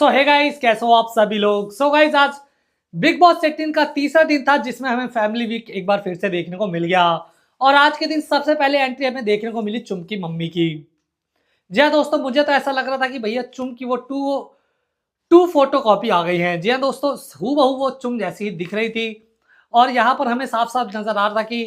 सो hey guys, कैसे हो आप सभी लोग। सो गाइस, आज बिग बॉस 18 का तीसरा दिन था जिसमें हमें फैमिली वीक एक बार फिर से देखने को मिल गया। और आज के दिन सबसे पहले एंट्री हमें देखने को मिली चुम की मम्मी की। जी हाँ दोस्तों, मुझे तो ऐसा लग रहा था कि भैया चुम की वो टू टू फोटो कॉपी आ गई है। जी हाँ दोस्तों, हूबहू वो चुम जैसी ही दिख रही थी। और यहाँ पर हमें साफ साफ नजर आ रहा था कि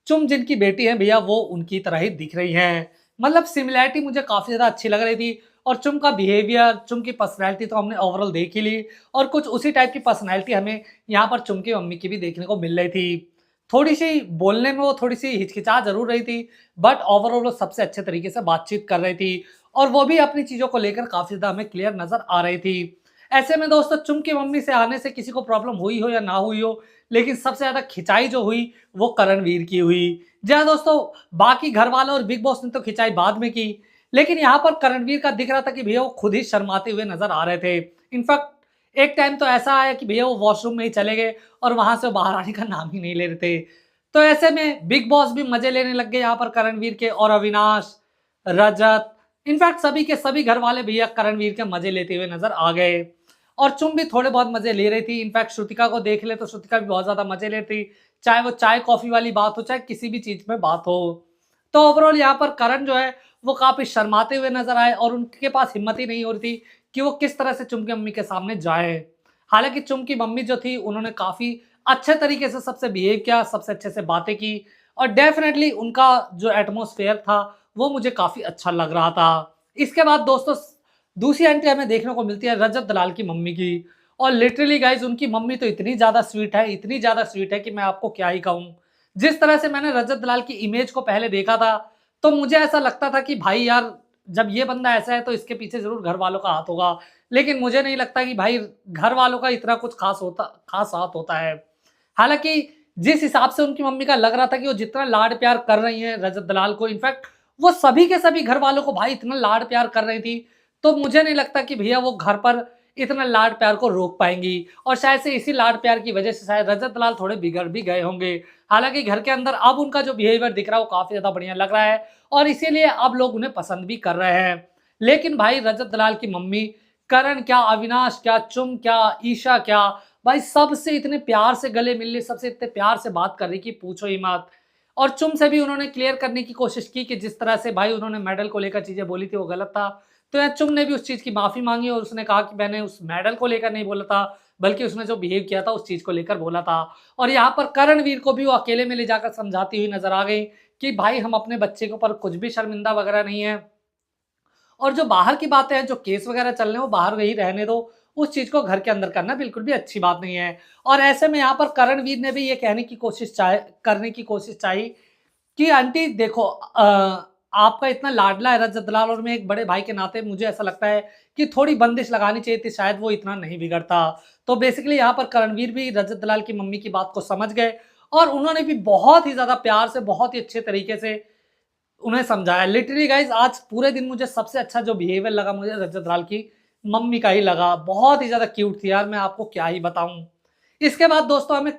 चुम जिनकी बेटी है भैया वो उनकी तरह ही दिख रही है। मतलब सिमिलैरिटी मुझे काफी ज्यादा अच्छी लग रही थी। और चुम का बिहेवियर, चुम की पर्सनैलिटी तो हमने ओवरऑल देख ही ली। और कुछ उसी टाइप की पर्सनैलिटी हमें यहाँ पर चुम की मम्मी की भी देखने को मिल रही थी। थोड़ी सी बोलने में वो थोड़ी सी हिचकिचा जरूर रही थी, बट ओवरऑल वो सबसे अच्छे तरीके से बातचीत कर रही थी। और वो भी अपनी चीजों को लेकर काफी ज्यादा हमें क्लियर नजर आ रही थी। ऐसे में दोस्तों, चुम की मम्मी से आने से किसी को प्रॉब्लम हुई हो या ना हुई हो, लेकिन सबसे ज्यादा खिंचाई जो हुई वो करणवीर की हुई। जी हाँ दोस्तों, बाकी घर वालों और बिग बॉस ने तो खिंचाई बाद में की, लेकिन यहाँ पर करणवीर का दिख रहा था कि भैया वो खुद ही शर्माते हुए नजर आ रहे थे। इनफैक्ट एक टाइम तो ऐसा आया कि भैया वो वॉशरूम में ही चले गए और वहां से बाहर आने का नाम ही नहीं ले रहे थे। तो ऐसे में बिग बॉस भी मजे लेने लग गए यहाँ पर करणवीर के। और अविनाश, रजत, इनफैक्ट सभी के सभी घर वाले भैया करणवीर के मजे लेते हुए नजर आ गए। और चुम भी थोड़े बहुत मजे ले रही थी। इनफैक्ट श्रुतिका को देख ले तो श्रुतिका भी बहुत ज्यादा मजे ले रही थी, चाहे वो चाय कॉफी वाली बात हो, चाहे किसी भी चीज में बात हो। तो ओवरऑल यहाँ पर करण जो है वो काफी शर्माते हुए नजर आए और उनके पास हिम्मत ही नहीं हो रही थी कि वो किस तरह से चुम की मम्मी के सामने जाए। हालांकि चुम की मम्मी जो थी उन्होंने काफी अच्छे तरीके से सबसे बिहेव किया, सबसे अच्छे से बातें की। और डेफिनेटली उनका जो एटमोसफेयर था वो मुझे काफी अच्छा लग रहा था। इसके बाद दोस्तों, दूसरी एंट्री हमें देखने को मिलती है रजत दलाल की मम्मी की। और लिटरली गाइज, उनकी मम्मी तो इतनी ज्यादा स्वीट है, इतनी ज्यादा स्वीट है कि मैं आपको क्या ही कहूँ। जिस तरह से मैंने रजत दलाल की इमेज को पहले देखा था, तो मुझे ऐसा लगता था कि भाई यार, जब ये बंदा ऐसा है तो इसके पीछे जरूर घर वालों का हाथ होगा। लेकिन मुझे नहीं लगता कि भाई घर वालों का इतना कुछ खास हाथ होता है। हालांकि जिस हिसाब से उनकी मम्मी का लग रहा था कि वो जितना लाड प्यार कर रही है रजत दलाल को, इनफैक्ट वो सभी के सभी घर वालों को भाई इतना लाड प्यार कर रही थी, तो मुझे नहीं लगता कि भैया वो घर पर इतना लाड प्यार को रोक पाएंगी। और शायद से इसी लाड प्यार की वजह से शायद रजत दलाल थोड़े बिगड़ भी गए होंगे। हालांकि घर के अंदर अब उनका जो बिहेवियर दिख रहा है वो काफी ज्यादा बढ़िया लग रहा है और इसीलिए अब लोग उन्हें पसंद भी कर रहे हैं। लेकिन भाई रजत दलाल की मम्मी, करण क्या, अविनाश क्या, चुम क्या, ईशा क्या, भाई सबसे इतने प्यार से गले मिल रही, सबसे इतने प्यार से बात कर रही कि पूछो ही मत। और चुम से भी उन्होंने क्लियर करने की कोशिश की कि जिस तरह से भाई उन्होंने मेडल को लेकर चीजें बोली थी वो गलत था। तो यार चुम ने भी उस चीज की माफी मांगी और उसने कहा कि मैंने उस मेडल को लेकर नहीं बोला था, बल्कि उसने जो बिहेव किया था उस चीज को लेकर बोला था। और यहाँ पर करणवीर को भी वो अकेले में ले जाकर समझाती हुई नजर आ गई कि भाई हम अपने बच्चे के ऊपर कुछ भी शर्मिंदा वगैरह नहीं है। और जो बाहर की बातें हैं, जो केस वगैरह चल रहे हैं वो बाहर वही रहने दो, उस चीज को घर के अंदर करना बिल्कुल भी अच्छी बात नहीं है। और ऐसे में यहाँ पर करणवीर ने भी ये कहने की कोशिश करने की कोशिश चाही कि आंटी देखो, आपका इतना लाडला है रजत दलाल और मैं एक बड़े भाई के नाते मुझे ऐसा लगता है कि थोड़ी बंदिश लगानी चाहिए थी, शायद वो इतना नहीं बिगड़ता। तो बेसिकली यहाँ पर करणवीर भी रजत दलाल की मम्मी की बात को समझ गए और उन्होंने भी बहुत ही ज्यादा प्यार से, बहुत ही अच्छे तरीके से उन्हें समझाया। लिटरली गाइज, आज पूरे दिन मुझे सबसे अच्छा जो बिहेवियर लगा मुझे रजत दलाल की मम्मी का ही लगा। बहुत ही ज्यादा क्यूट थी यार, मैं आपको क्या ही बताऊं। इसके बाद दोस्तों, हमें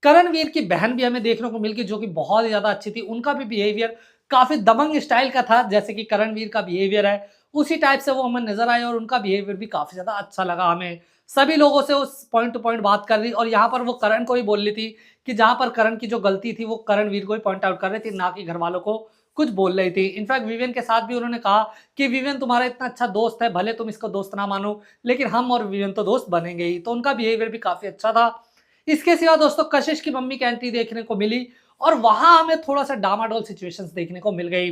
करणवीर की बहन भी हमें देखने को मिल गई जो कि बहुत ही ज्यादा अच्छी थी। उनका भी बिहेवियर काफी दबंग स्टाइल का था, जैसे कि करणवीर का बिहेवियर है उसी टाइप से वो हमें नजर आए और उनका बिहेवियर भी काफी ज्यादा अच्छा लगा हमें। सभी लोगों से उस पॉइंट टू पॉइंट बात कर रही और यहाँ पर वो करण को ही बोल रही थी कि जहां पर करण की जो गलती थी वो करणवीर को ही पॉइंट आउट कर रही थी, ना कि घर वालों को कुछ बोल रही थी। इनफैक्ट विवेन के साथ भी उन्होंने कहा कि विवेन तुम्हारा इतना अच्छा दोस्त है, भले तुम इसको दोस्त ना मानो, लेकिन हम और विवेन तो दोस्त बनेंगे ही। तो उनका बिहेवियर भी काफी अच्छा था। इसके सिवा दोस्तों, कशिश की मम्मी की एंट्री देखने को मिली और वहां हमें थोड़ा सा डामाडोल सिचुएशंस देखने को मिल गई।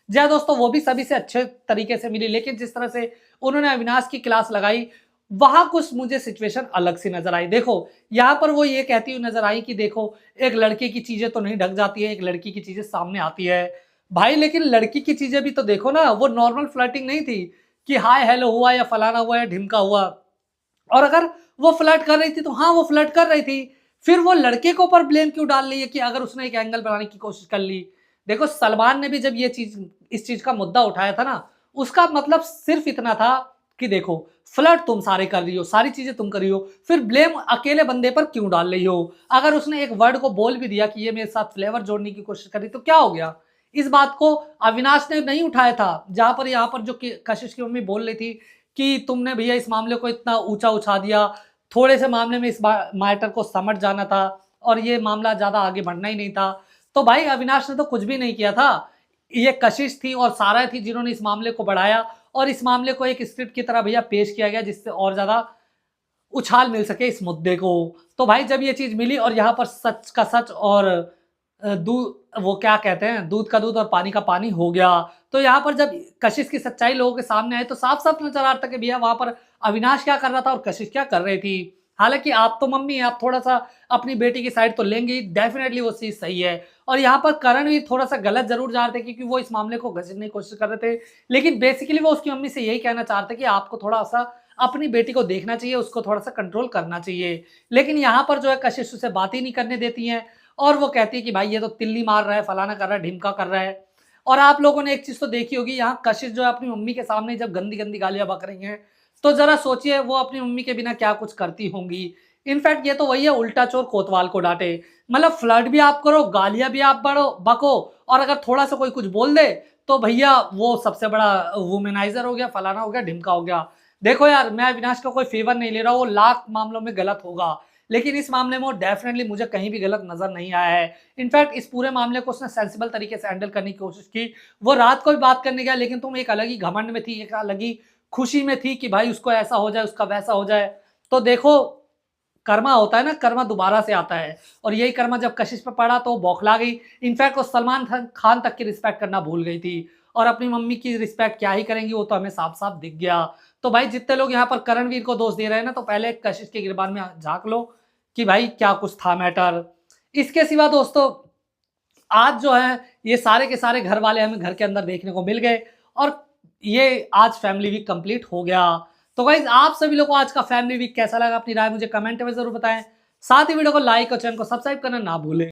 जी हाँ दोस्तों, वो भी सभी से अच्छे तरीके से मिली, लेकिन जिस तरह से उन्होंने अविनाश की क्लास लगाई वहां कुछ मुझे सिचुएशन अलग सी नजर आई। देखो, यहाँ पर वो ये कहती हुई नजर आई कि देखो, एक लड़के की चीजें तो नहीं ढक जाती है, एक लड़की की चीजें सामने आती है भाई, लेकिन लड़की की चीजें भी तो देखो ना। वो नॉर्मल फ्लर्टिंग नहीं थी कि हाय हेलो हुआ या फलाना हुआ या ढिमका हुआ। और अगर वो फ्लर्ट कर रही थी तो हाँ वो फ्लर्ट कर रही थी, फिर वो लड़के के ऊपर ब्लेम क्यों डाल रही है कि अगर उसने एक एंगल बनाने की कोशिश कर ली। देखो, सलमान ने भी जब ये चीज, इस चीज का मुद्दा उठाया था ना, उसका मतलब सिर्फ इतना था कि देखो, फ्लर्ट तुम सारे कर रही हो, सारी चीजें तुम कर रही हो, फिर ब्लेम अकेले बंदे पर क्यों डाल रही हो। अगर उसने एक वर्ड को बोल भी दिया कि ये मेरे साथ फ्लेवर जोड़ने की कोशिश कर रही तो क्या हो गया। इस बात को अविनाश ने नहीं उठाया था, जहां पर यहाँ पर जो कशिश की मम्मी बोल रही थी कि तुमने भैया इस मामले को इतना ऊंचा उछा दिया, थोड़े से मामले में इस मैटर को समझ जाना था और ये मामला ज्यादा आगे बढ़ना ही नहीं था। तो भाई अविनाश ने तो कुछ भी नहीं किया था, ये कशिश थी और सारा थी जिन्होंने इस मामले को बढ़ाया और इस मामले को एक स्क्रिप्ट की तरह भैया पेश किया गया जिससे और ज्यादा उछाल मिल सके इस मुद्दे को। तो भाई जब ये चीज मिली और यहाँ पर सच का सच और दूध, वो क्या कहते हैं, दूध का दूध और पानी का पानी हो गया, तो यहाँ पर जब कशिश की सच्चाई लोगों के सामने आई तो साफ साफ नजर आ रहा था कि भैया वहां पर अविनाश क्या कर रहा था और कशिश क्या कर रही थी। हालांकि आप तो मम्मी हैं, आप थोड़ा सा अपनी बेटी की साइड तो लेंगे ही, डेफिनेटली वो चीज सही है। और यहाँ पर करण भी थोड़ा सा गलत जरूर जा रहे थे क्योंकि वो इस मामले को घसीटने की कोशिश कर रहे थे, लेकिन बेसिकली वो उसकी मम्मी से यही कहना चाहते कि आपको थोड़ा सा अपनी बेटी को देखना चाहिए, उसको थोड़ा सा कंट्रोल करना चाहिए। लेकिन यहाँ पर जो है कशिश उसे बात ही नहीं करने देती है और वो कहती है कि भाई ये तो तिल्ली मार रहा है, फलाना कर रहा है, ढिमका कर रहा है। और आप लोगों ने एक चीज तो देखी होगी, यहाँ कशिश जो है अपनी मम्मी के सामने जब गंदी गंदी गालियां बक रही हैं, तो जरा सोचिए वो अपनी मम्मी के बिना क्या कुछ करती होंगी। इनफैक्ट ये तो वही है, उल्टा चोर कोतवाल को डांटे। मतलब फ्लर्ट भी आप करो, गालियां भी आप बको, और अगर थोड़ा सा कोई कुछ बोल दे तो भैया वो सबसे बड़ा वुमेनाइजर हो गया, फलाना हो गया, ढिमका हो गया। देखो यार, मैं अविनाश का कोई फेवर नहीं ले रहा, वो लाख मामलों में गलत होगा, लेकिन इस मामले में वो डेफिनेटली मुझे कहीं भी गलत नजर नहीं आया है। इनफैक्ट इस पूरे मामले को उसने सेंसिबल तरीके से हैंडल करने की कोशिश की। वो रात को भी बात करने गया, लेकिन तुम एक अलग ही घमंड में थी, एक अलग ही खुशी में थी कि भाई उसको ऐसा हो जाए, उसका वैसा हो जाए। तो देखो, कर्मा होता है ना, कर्मा दोबारा से आता है, और यही कर्मा जब कशिश पे पड़ा तो वो बौखला गई। इनफैक्ट वो सलमान खान तक की रिस्पेक्ट करना भूल गई थी, और अपनी मम्मी की रिस्पेक्ट क्या ही करेंगी, वो तो हमें साफ साफ दिख गया। तो भाई जितने लोग यहाँ पर करणवीर को दोष दे रहे हैं ना, तो पहले कशिश के गिरबान में झांक लो कि भाई क्या कुछ था मैटर। इसके सिवा दोस्तों, आज जो है ये सारे के सारे घर वाले हमें घर के अंदर देखने को मिल गए, और ये आज फैमिली वीक कंप्लीट हो गया। तो गाइज आप सभी लोगों को आज का फैमिली वीक कैसा लगा, अपनी राय मुझे कमेंट में जरूर बताएं। साथ ही वीडियो को लाइक और चैनल को सब्सक्राइब करना ना भूलें।